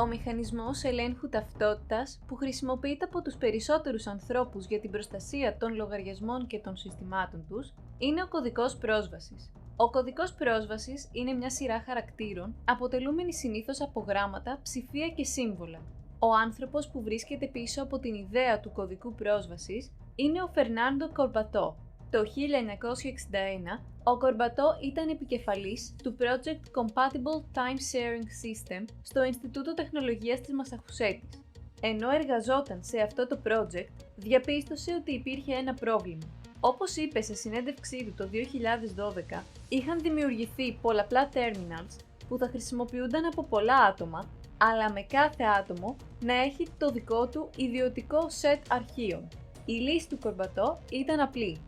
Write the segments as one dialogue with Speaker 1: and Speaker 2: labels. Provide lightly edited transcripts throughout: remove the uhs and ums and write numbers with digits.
Speaker 1: Ο μηχανισμός ελέγχου ταυτότητας που χρησιμοποιείται από τους περισσότερους ανθρώπους για την προστασία των λογαριασμών και των συστημάτων τους είναι ο κωδικός πρόσβασης. Ο κωδικός πρόσβασης είναι μια σειρά χαρακτήρων αποτελούμενη συνήθως από γράμματα, ψηφία και σύμβολα. Ο άνθρωπος που βρίσκεται πίσω από την ιδέα του κωδικού πρόσβασης είναι ο Φερνάντο Κορμπατό. Το 1961, ο Κορμπατό ήταν επικεφαλής του Project Compatible Time Sharing System στο Ινστιτούτο Τεχνολογίας της Μασαχουσέτης. Ενώ εργαζόταν σε αυτό το project, διαπίστωσε ότι υπήρχε ένα πρόβλημα. Όπως είπε σε συνέντευξή του το 2012, είχαν δημιουργηθεί πολλαπλά terminals που θα χρησιμοποιούνταν από πολλά άτομα, αλλά με κάθε άτομο να έχει το δικό του ιδιωτικό set αρχείων. Η λύση του Κορμπατό ήταν απλή.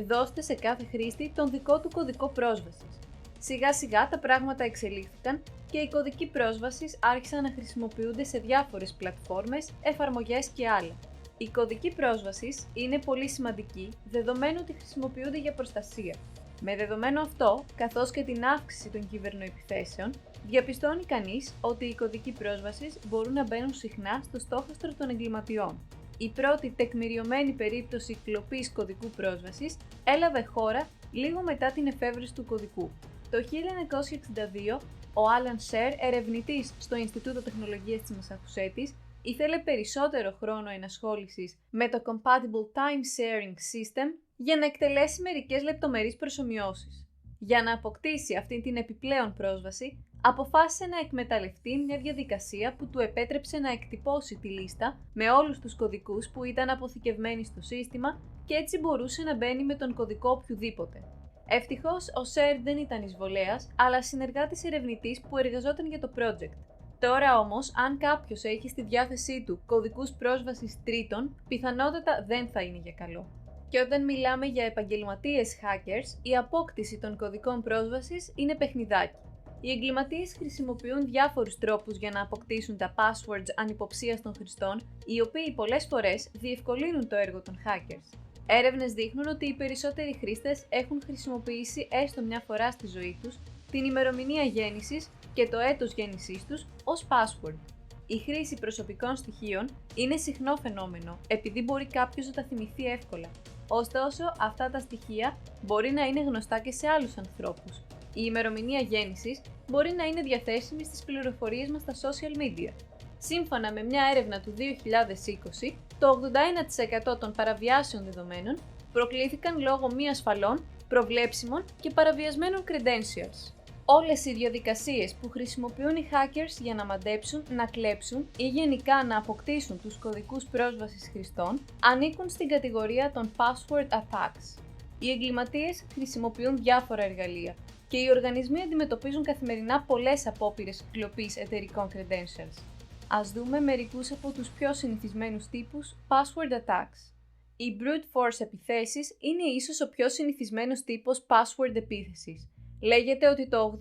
Speaker 1: Δώστε σε κάθε χρήστη τον δικό του κωδικό πρόσβασης. Σιγά σιγά τα πράγματα εξελίχθηκαν και οι κωδικοί πρόσβασης άρχισαν να χρησιμοποιούνται σε διάφορες πλατφόρμες, εφαρμογές και άλλα. Οι κωδικοί πρόσβασης είναι πολύ σημαντικοί, δεδομένου ότι χρησιμοποιούνται για προστασία. Με δεδομένο αυτό, καθώς και την αύξηση των κυβερνοεπιθέσεων, διαπιστώνει κανείς ότι οι κωδικοί πρόσβασης μπορούν να μπαίνουν συχνά στο στόχαστρο των εγκληματιών. Η πρώτη τεκμηριωμένη περίπτωση κλοπής κωδικού πρόσβασης έλαβε χώρα λίγο μετά την εφεύρεση του κωδικού. Το 1962, ο Άλαν Σερ, ερευνητής στο Ινστιτούτο Τεχνολογίας της Μασαχουσέτης, ήθελε περισσότερο χρόνο ενασχόλησης με το Compatible Time Sharing System για να εκτελέσει μερικές λεπτομερείς προσομοιώσεις. Για να αποκτήσει αυτή την επιπλέον πρόσβαση, αποφάσισε να εκμεταλλευτεί μια διαδικασία που του επέτρεψε να εκτυπώσει τη λίστα με όλους τους κωδικούς που ήταν αποθηκευμένοι στο σύστημα και έτσι μπορούσε να μπαίνει με τον κωδικό οποιουδήποτε. Ευτυχώς ο Σερ δεν ήταν εισβολέας, αλλά συνεργάτης ερευνητής που εργαζόταν για το project. Τώρα όμως, αν κάποιος έχει στη διάθεσή του κωδικούς πρόσβασης τρίτων, πιθανότατα δεν θα είναι για καλό. Και όταν μιλάμε για επαγγελματίες hackers, η απόκτηση των κωδικών πρόσβασης είναι παιχνιδάκι. Οι εγκληματίες χρησιμοποιούν διάφορους τρόπους για να αποκτήσουν τα passwords ανυποψίας των χρηστών, οι οποίοι πολλές φορές διευκολύνουν το έργο των hackers. Έρευνες δείχνουν ότι οι περισσότεροι χρήστες έχουν χρησιμοποιήσει έστω μια φορά στη ζωή τους την ημερομηνία γέννησης και το έτος γέννησής τους ως password. Η χρήση προσωπικών στοιχείων είναι συχνό φαινόμενο, επειδή μπορεί κάποιος να τα θυμηθεί εύκολα. Ωστόσο, αυτά τα στοιχεία μπορεί να είναι γνωστά και σε άλλους ανθρώπους. Η ημερομηνία γέννησης μπορεί να είναι διαθέσιμη στις πληροφορίες μας στα social media. Σύμφωνα με μια έρευνα του 2020, το 81% των παραβιάσεων δεδομένων προκλήθηκαν λόγω μη ασφαλών, προβλέψιμων και παραβιασμένων credentials. Όλες οι διαδικασίες που χρησιμοποιούν οι hackers για να μαντέψουν, να κλέψουν ή γενικά να αποκτήσουν τους κωδικούς πρόσβασης χρηστών ανήκουν στην κατηγορία των password attacks. Οι εγκληματίες χρησιμοποιούν διάφορα εργαλεία και οι οργανισμοί αντιμετωπίζουν καθημερινά πολλές απόπειρες κλοπής εταιρικών credentials. Ας δούμε μερικούς από τους πιο συνηθισμένους τύπους password attacks. Οι brute force επιθέσεις είναι ίσως ο πιο συνηθισμένος τύπος password επίθεσης. Λέγεται ότι το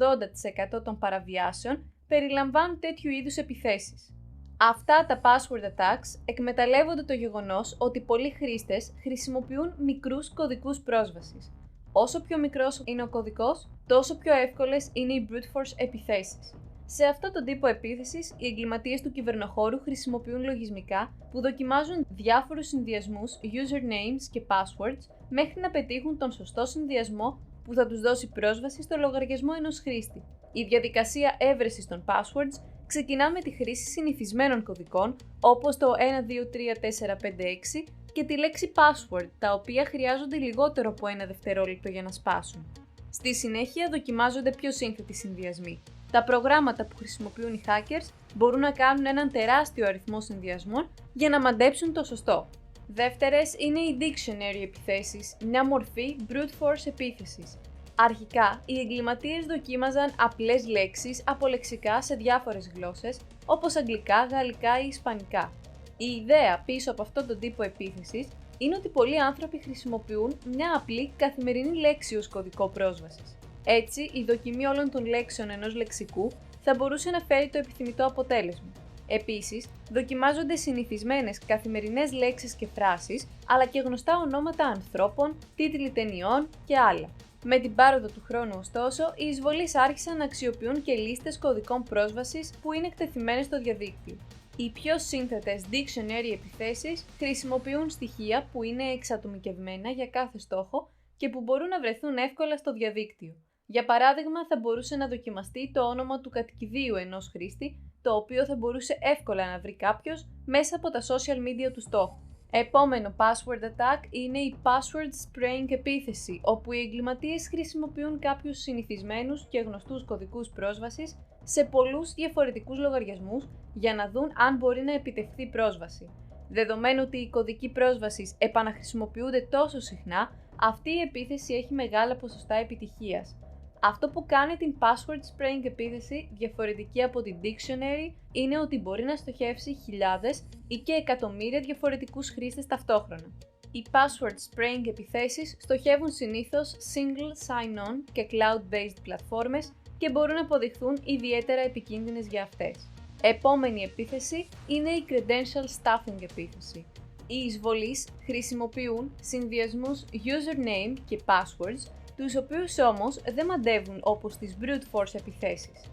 Speaker 1: 80% των παραβιάσεων περιλαμβάνουν τέτοιου είδους επιθέσεις. Αυτά τα password attacks εκμεταλλεύονται το γεγονός ότι πολλοί χρήστες χρησιμοποιούν μικρούς κωδικούς πρόσβασης. Όσο πιο μικρός είναι ο κωδικός, τόσο πιο εύκολες είναι οι brute force επιθέσεις. Σε αυτό τον τύπο επίθεσης, οι εγκληματίες του κυβερνοχώρου χρησιμοποιούν λογισμικά που δοκιμάζουν διάφορους συνδυασμούς usernames και passwords μέχρι να πετύχουν τον σωστό συνδυασμό που θα τους δώσει πρόσβαση στο λογαριασμό ενός χρήστη. Η διαδικασία έβρεσης των passwords ξεκινά με τη χρήση συνηθισμένων κωδικών όπως το 123456 και τη λέξη password, τα οποία χρειάζονται λιγότερο από 1 δευτερόλεπτο για να σπάσουν. Στη συνέχεια δοκιμάζονται πιο σύνθετοι συνδυασμοί. Τα προγράμματα που χρησιμοποιούν οι hackers μπορούν να κάνουν έναν τεράστιο αριθμό συνδυασμών για να μαντέψουν το σωστό. Δεύτερες είναι οι dictionary επιθέσεις, μια μορφή brute force επίθεσης. Αρχικά, οι εγκληματίες δοκίμαζαν απλές λέξεις από λεξικά σε διάφορες γλώσσες, όπως αγγλικά, γαλλικά ή ισπανικά. Η ιδέα πίσω από αυτόν τον τύπο επίθεσης είναι ότι πολλοί άνθρωποι χρησιμοποιούν μια απλή καθημερινή λέξη ως κωδικό πρόσβασης. Έτσι, η δοκιμή όλων των λέξεων ενός λεξικού θα μπορούσε να φέρει το επιθυμητό αποτέλεσμα. Επίσης, δοκιμάζονται συνηθισμένες καθημερινές λέξεις και φράσεις, αλλά και γνωστά ονόματα ανθρώπων, τίτλοι ταινιών και άλλα. Με την πάροδο του χρόνου, ωστόσο, οι εισβολείς άρχισαν να αξιοποιούν και λίστες κωδικών πρόσβασης που είναι εκτεθειμένες στο διαδίκτυο. Οι πιο σύνθετες dictionary επιθέσεις χρησιμοποιούν στοιχεία που είναι εξατομικευμένα για κάθε στόχο και που μπορούν να βρεθούν εύκολα στο διαδίκτυο. Για παράδειγμα, θα μπορούσε να δοκιμαστεί το όνομα του κατοικιδίου ενός χρήστη, το οποίο θα μπορούσε εύκολα να βρει κάποιος μέσα από τα social media του στόχου. Επόμενο password attack είναι η password spraying επίθεση, όπου οι εγκληματίες χρησιμοποιούν κάποιους συνηθισμένους και γνωστούς κωδικούς πρόσβασης σε πολλούς διαφορετικούς λογαριασμούς για να δουν αν μπορεί να επιτευχθεί πρόσβαση. Δεδομένου ότι οι κωδικοί πρόσβασης επαναχρησιμοποιούνται τόσο συχνά, αυτή η επίθεση έχει μεγάλα ποσοστά επιτυχίας. Αυτό που κάνει την password spraying επίθεση διαφορετική από την dictionary είναι ότι μπορεί να στοχεύσει χιλιάδες ή και εκατομμύρια διαφορετικούς χρήστες ταυτόχρονα. Οι password spraying επιθέσεις στοχεύουν συνήθως single sign-on και cloud-based πλατφόρμες και μπορούν να αποδειχθούν ιδιαίτερα επικίνδυνες για αυτές. Επόμενη επίθεση είναι η credential stuffing επίθεση. Οι εισβολείς χρησιμοποιούν συνδυασμούς username και passwords, τους οποίους όμως δεν μαντεύουν όπως τις brute force επιθέσεις.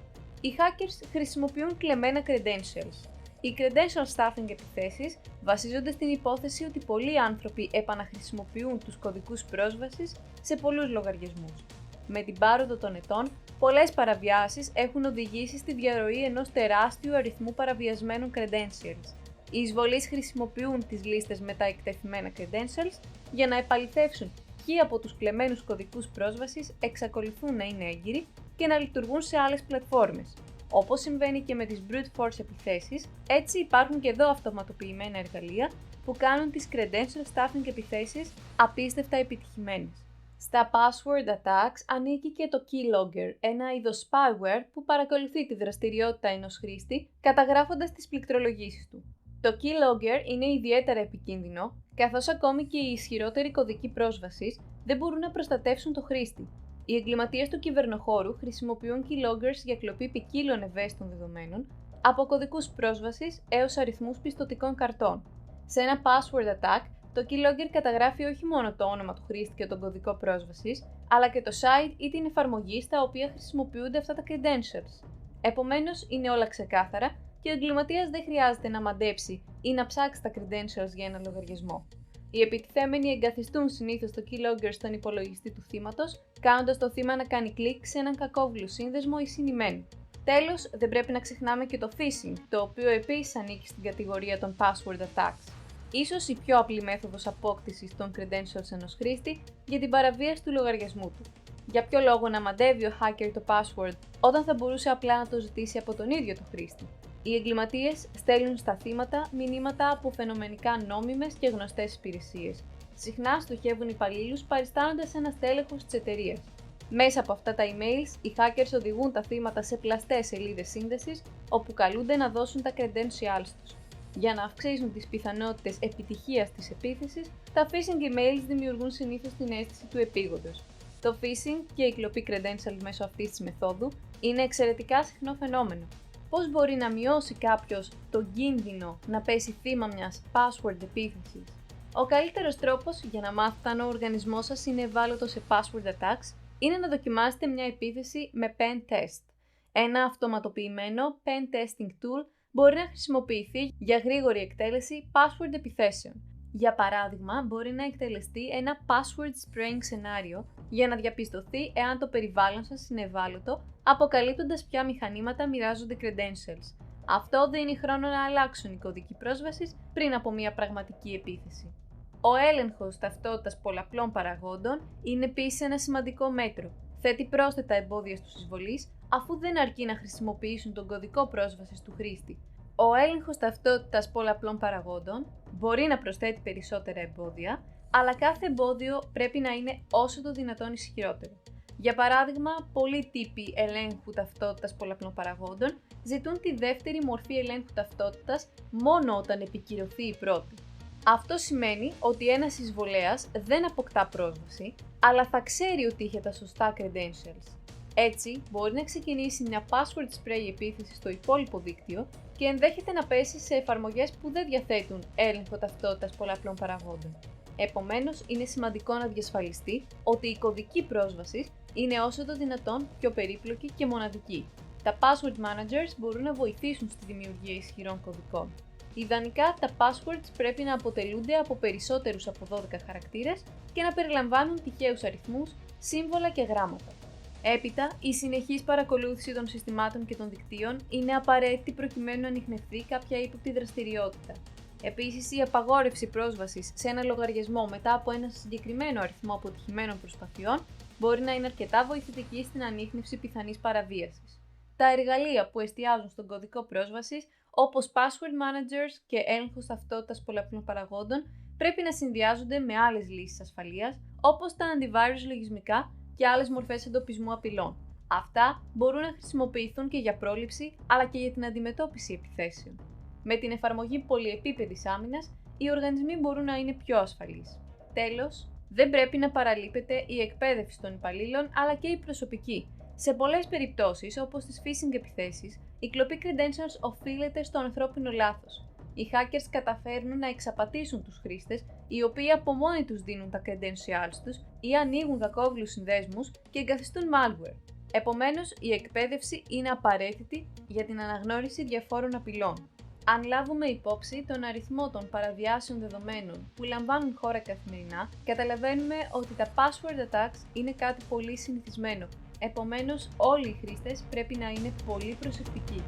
Speaker 1: Οι hackers χρησιμοποιούν κλεμμένα credentials. Οι credential stuffing επιθέσεις βασίζονται στην υπόθεση ότι πολλοί άνθρωποι επαναχρησιμοποιούν τους κωδικούς πρόσβασης σε πολλούς λογαριασμούς. Με την πάροδο των ετών, πολλές παραβιάσεις έχουν οδηγήσει στη διαρροή ενός τεράστιου αριθμού παραβιασμένων credentials. Οι εισβολείς χρησιμοποιούν τις λίστες με τα εκτεθειμένα credentials για να επαληθεύσουν ποιοι από τους κλεμμένους κωδικούς πρόσβασης εξακολουθούν να είναι έγκυροι και να λειτουργούν σε άλλες πλατφόρμες. Όπως συμβαίνει και με τις brute force επιθέσεις, έτσι υπάρχουν και εδώ αυτοματοποιημένα εργαλεία που κάνουν τις credential stuffing επιθέσεις απίστευτα επιτυχημένες. Στα password attacks ανήκει και το keylogger, ένα είδος spyware που παρακολουθεί τη δραστηριότητα ενός χρήστη καταγράφοντας τις πληκτρολογήσεις του. Το keylogger είναι ιδιαίτερα επικίνδυνο, καθώς ακόμη και οι ισχυρότεροι κωδικοί πρόσβασης δεν μπορούν να προστατεύσουν το χρήστη. Οι εγκληματίες του κυβερνοχώρου χρησιμοποιούν keyloggers για κλοπή ποικίλων ευαίσθητων δεδομένων, από κωδικούς πρόσβασης έως αριθμούς πιστωτικών καρτών. Σε ένα password attack, το keylogger καταγράφει όχι μόνο το όνομα του χρήστη και τον κωδικό πρόσβασης, αλλά και το site ή την εφαρμογή στα οποία χρησιμοποιούνται αυτά τα credentials. Επομένως, είναι όλα ξεκάθαρα και ο εγκληματίας δεν χρειάζεται να μαντέψει ή να ψάξει τα credentials για ένα λογαριασμό. Οι επιτιθέμενοι εγκαθιστούν συνήθως το keylogger στον υπολογιστή του θύματος, κάνοντας το θύμα να κάνει κλικ σε έναν κακόβουλο σύνδεσμο ή συνημμένο. Τέλος, δεν πρέπει να ξεχνάμε και το phishing, το οποίο επίσης ανήκει στην κατηγορία των password attacks. Ίσως η πιο απλή μέθοδος απόκτησης των credentials ενός χρήστη για την παραβίαση του λογαριασμού του. Για ποιο λόγο να μαντεύει ο hacker το password όταν θα μπορούσε απλά να το ζητήσει από τον ίδιο το χρήστη? Οι εγκληματίες στέλνουν στα θύματα μηνύματα από φαινομενικά νόμιμες και γνωστές υπηρεσίες. Συχνά στοχεύουν υπαλλήλους παριστάνοντας ένα στέλεχος της εταιρείας. Μέσα από αυτά τα emails, οι hackers οδηγούν τα θύματα σε πλαστές σελίδες σύνδεσης, όπου καλούνται να δώσουν τα credentials τους. Για να αυξήσουν τις πιθανότητες επιτυχίας της επίθεσης, τα phishing emails δημιουργούν συνήθως την αίσθηση του επίγοντος. Το phishing και η κλοπή credentials μέσω αυτής της μεθόδου είναι εξαιρετικά συχνό φαινόμενο. Πώς μπορεί να μειώσει κάποιος τον κίνδυνο να πέσει θύμα μιας password επίθεσης? Ο καλύτερος τρόπος για να μάθετε αν ο οργανισμός σας είναι ευάλωτος σε password attacks είναι να δοκιμάσετε μια επίθεση με pen test. Ένα αυτοματοποιημένο pen testing tool μπορεί να χρησιμοποιηθεί για γρήγορη εκτέλεση password επιθέσεων. Για παράδειγμα, μπορεί να εκτελεστεί ένα password spraying σενάριο για να διαπιστωθεί εάν το περιβάλλον σας είναι ευάλωτο, αποκαλύπτοντας ποια μηχανήματα μοιράζονται credentials. Αυτό δίνει χρόνο να αλλάξουν οι κωδικοί πρόσβασης πριν από μια πραγματική επίθεση. Ο έλεγχος ταυτότητας πολλαπλών παραγόντων είναι επίσης ένα σημαντικό μέτρο. Θέτει πρόσθετα εμπόδια στους εισβολείς, αφού δεν αρκεί να χρησιμοποιήσουν τον κωδικό πρόσβασης του χρήστη. Ο έλεγχος ταυτότητας πολλαπλών παραγόντων μπορεί να προσθέτει περισσότερα εμπόδια, αλλά κάθε εμπόδιο πρέπει να είναι όσο το δυνατόν ισχυρότερο. Για παράδειγμα, πολλοί τύποι ελέγχου ταυτότητας πολλαπλών παραγόντων ζητούν τη δεύτερη μορφή ελέγχου ταυτότητας μόνο όταν επικυρωθεί η πρώτη. Αυτό σημαίνει ότι ένας εισβολέας δεν αποκτά πρόσβαση, αλλά θα ξέρει ότι είχε τα σωστά credentials. Έτσι, μπορεί να ξεκινήσει μια password spray επίθεση στο υπόλοιπο δίκτυο και ενδέχεται να πέσει σε εφαρμογές που δεν διαθέτουν έλεγχο ταυτότητας πολλαπλών παραγόντων. Επομένως, είναι σημαντικό να διασφαλιστεί ότι η κωδική πρόσβασης είναι όσο το δυνατόν πιο περίπλοκη και μοναδική. Τα password managers μπορούν να βοηθήσουν στη δημιουργία ισχυρών κωδικών. Ιδανικά, τα passwords πρέπει να αποτελούνται από περισσότερους από 12 χαρακτήρες και να περιλαμβάνουν τυχαίους αριθμούς, σύμβολα και γράμματα. Έπειτα, η συνεχής παρακολούθηση των συστημάτων και των δικτύων είναι απαραίτητη προκειμένου να ανιχνευθεί κάποια ύποπτη δραστηριότητα. Επίσης, η απαγόρευση πρόσβασης σε ένα λογαριασμό μετά από ένα συγκεκριμένο αριθμό αποτυχημένων προσπαθειών μπορεί να είναι αρκετά βοηθητική στην ανίχνευση πιθανής παραβίασης. Τα εργαλεία που εστιάζουν στον κωδικό πρόσβασης, όπως password managers και έλεγχος ταυτότητας πολλαπλών παραγόντων, πρέπει να συνδυάζονται με άλλες λύσεις ασφαλείας, όπως τα antivirus λογισμικά και άλλες μορφές εντοπισμού απειλών. Αυτά μπορούν να χρησιμοποιηθούν και για πρόληψη, αλλά και για την αντιμετώπιση επιθέσεων. Με την εφαρμογή πολυεπίπεδης άμυνας, οι οργανισμοί μπορούν να είναι πιο ασφαλείς. Τέλος, δεν πρέπει να παραλείπεται η εκπαίδευση των υπαλλήλων, αλλά και η προσωπική. Σε πολλές περιπτώσεις, όπως τις phishing επιθέσεις, η κλοπή credentials οφείλεται στο ανθρώπινο λάθος. Οι hackers καταφέρνουν να εξαπατήσουν τους χρήστες, οι οποίοι από μόνοι τους δίνουν τα credentials τους ή ανοίγουν κακόβουλους συνδέσμους και εγκαθιστούν malware. Επομένως, η εκπαίδευση είναι απαραίτητη για την αναγνώριση διαφόρων απειλών. Αν λάβουμε υπόψη τον αριθμό των παραβιάσεων δεδομένων που λαμβάνουν χώρα καθημερινά, καταλαβαίνουμε ότι τα password attacks είναι κάτι πολύ συνηθισμένο. Επομένως, όλοι οι χρήστες πρέπει να είναι πολύ προσεκτικοί.